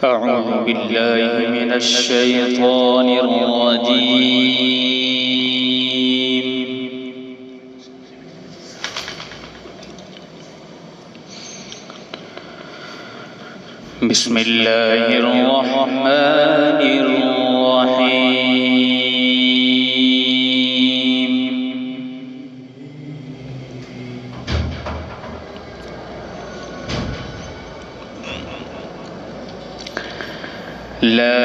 أعوذ بالله من الشيطان الرجيم. بسم الله الرحمن الرحيم. لا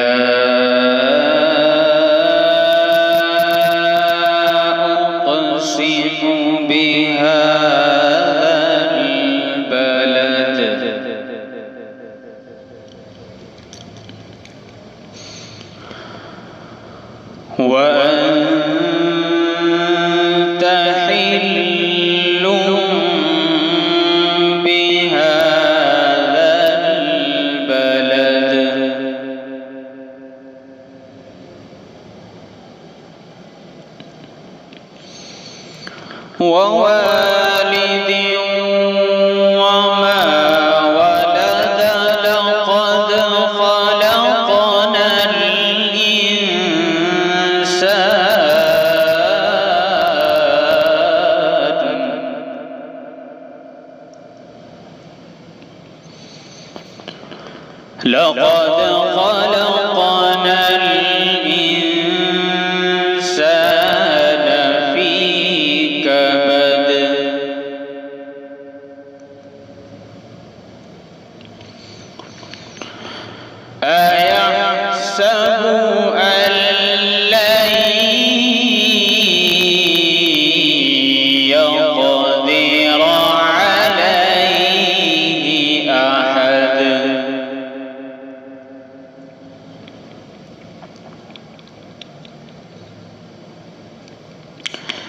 أقسم بهذا البلد وأنت حل بهذا البلد ووالد وما ولد لقد خلقنا الإنسان في كبد أيحسب أن لن يقدر عليه أحد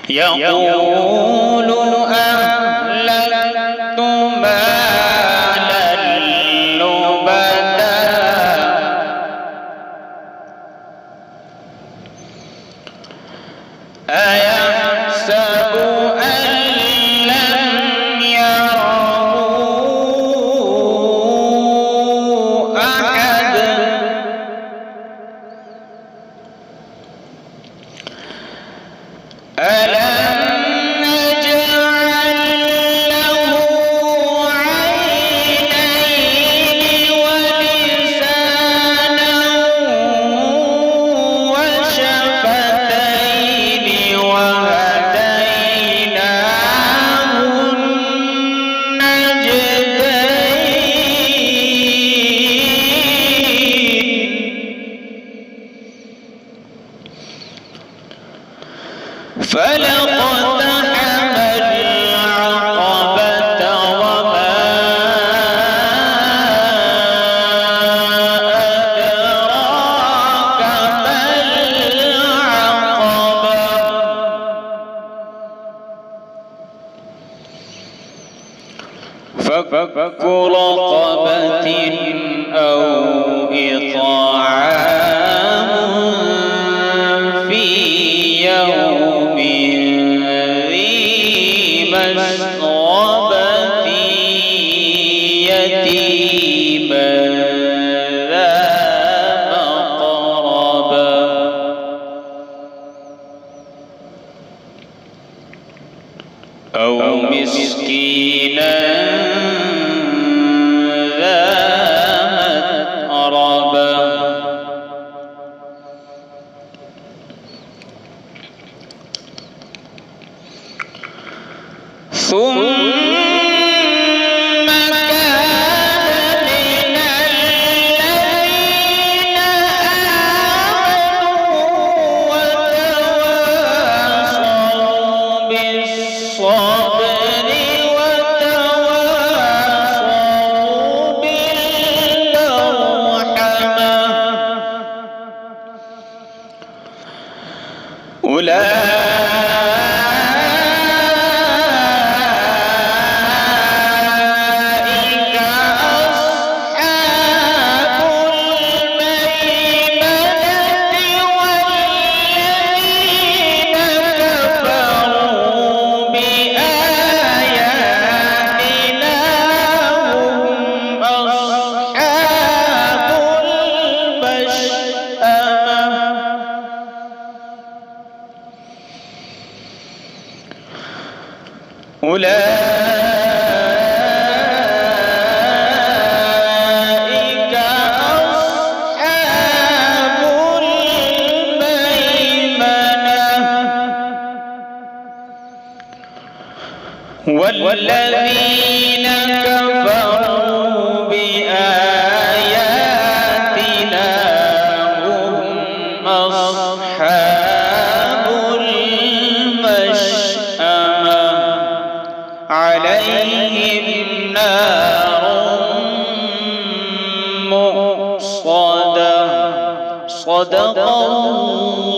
يقول أهلكت مالا لبدا أيحسب أن لم يره أحد ألم نجعل له عينين ولسانا وشفتين وهديناه النجدين فلقتحم العقبة وما أدراك ما العقبة فك رقبة أو إطعام في يوم ذي مسغبة يتيما ذا مقربة أو مسكينا ذا متربة والذين كفروا بآياتنا هم أصحاب المشأمة عليهم نار مؤصدة. صدق الله